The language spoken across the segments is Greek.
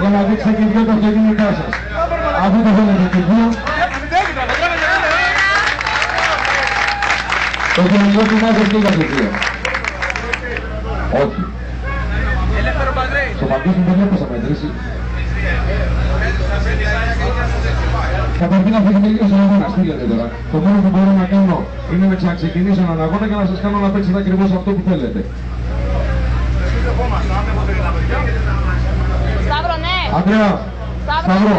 Για να δείξετε και δυο τα αυτοκίνητά σας. Αφού το θέλετε και δυο. Το κοινωνικό κοινάζω και για το δύο. Όχι. Στο παγκόσμιο δεν βλέπω θα μετρήσει. Καταρχήν αυτή είναι λίγο στον αγώνα, στείλετε τώρα. Το μόνο που μπορώ να κάνω είναι να ξαναξεκινήσω έναν αγώνα και να σας κάνω να παίξετε ακριβώς αυτό που θέλετε. Σταύρο, ναι. Αντρέα, Σταύρο.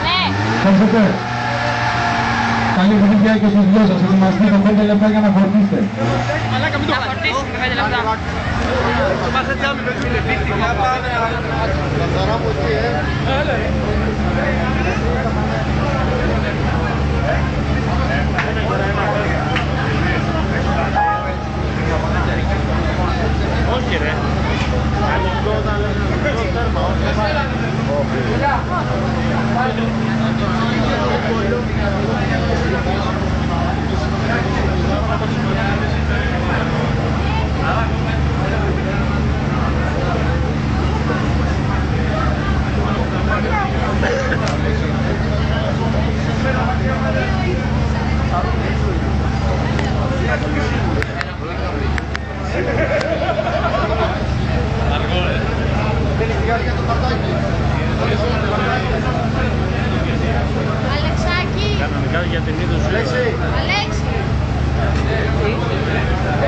Ναι. Ευχαριστείτε. Καλή επιτυχία και στους δυο σας. Ετοιμαστείτε 5 λεπτά για να φορτίσετε. Να φορτίσουμε 5 λεπτά. Όχι ρε.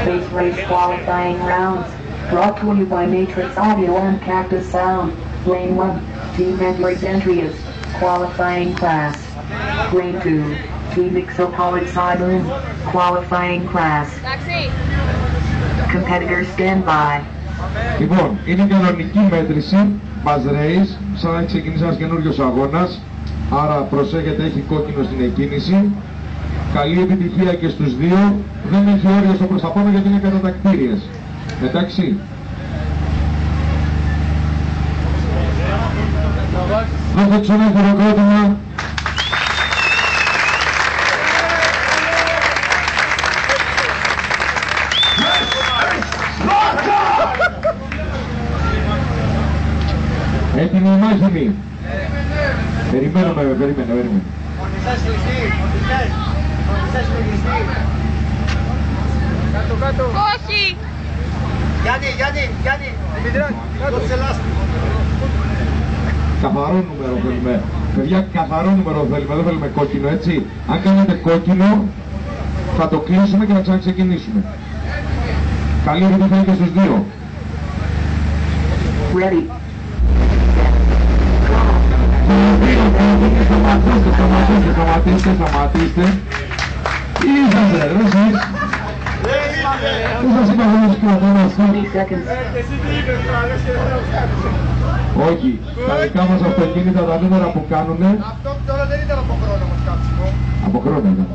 Base race qualifying rounds, brought to you by Matrix Audio and Cactus Sound. Lane 1, Team Edwards entry is qualifying class. Lane 2, Team Exopolic Sideroom, qualifying class. Competitors stand by. Λοιπόν, είναι κανονική μέτρηση, buzz race, σαν να ξεκινήσει ένας καινούριος αγώνας, άρα προσέχετε, έχει κόκκινο στην εκκίνηση. Καλή επιτυχία και στους δύο, δεν έχει όριο στο προς τα πάνω γιατί είναι κατατακτήριες. Εντάξει. Δώστε τους ένα χειροκρότημα. Έτοιμοι οι μάχημοι. Περιμένουμε. Όχι! Γιάννη, Καθαρό νούμερο θέλουμε. Παιδιά, καθαρό νούμερο θέλουμε, δεν θέλουμε κόκκινο, έτσι. Αν κάνετε κόκκινο, θα το κλείσουμε και θα ξαναξεκινήσουμε. Καλή επιτυχία και στους δύο. Ready. Σταματήστε. Τι είσαστε, ρε εσείς. Δεν σας είπα εγώ τους κρατώνω αυτό. 20 seconds. Όχι, τα δικά μας αυτοκίνητα, τα νούμερα που κάνουνε. Αυτό τώρα δεν ήταν από χρόνο όμως κάψιμο. Από χρόνο ήταν.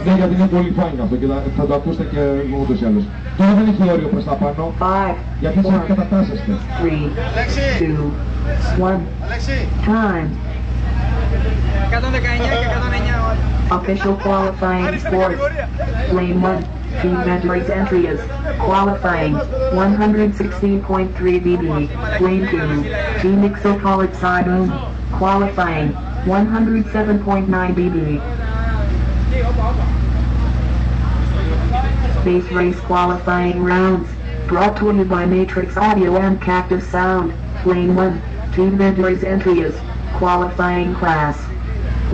Ναι, γιατί είναι πολύ φάνη αυτό και θα το ακούσετε και ούτως ή άλλως. Τώρα δεν έχει όριο προς τα πάνω. 5, Γιατί σας κατατάσσεστε. 3, 2, 1. Time. 119 και 109. Official qualifying sports. Lane 1, Team Edwards entry is qualifying 116.3 dB. Lane 2, Team Exopolic Sideroom, qualifying 107.9 dB. Base race qualifying rounds, brought to you by Matrix Audio and Cactus Sound. Lane 1, Team Edwards entry is qualifying class.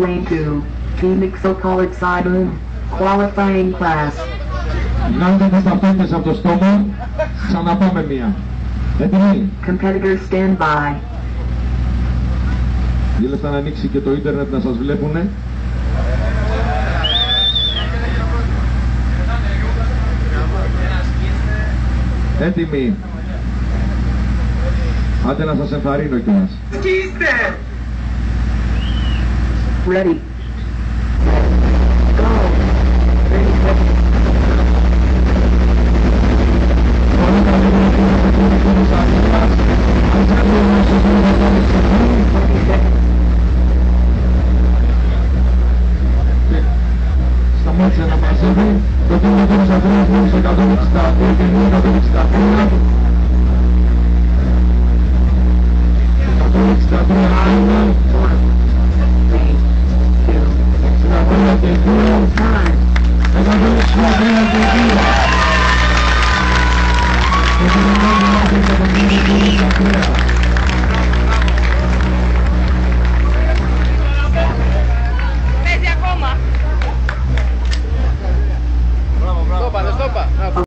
Lane 2, Team Exopolic Sideroom, qualifying class. Βγάλετε τις ταυτότητες από το στόμα, ξαναπάμε μία. Έτοιμοι. Competitors stand by. Δύο λεπτά να ανοίξει και το ίντερνετ να σας βλέπουνε. Έτοιμοι. Άντε να σας ενθαρρύνω κιόλας. Σκίστε! Ready. Go. 30 seconds. Σταμάτησε να μαζεύει. Το τέλος των ανθρώπων μόλις 162 και 164. Ευχαριστώ.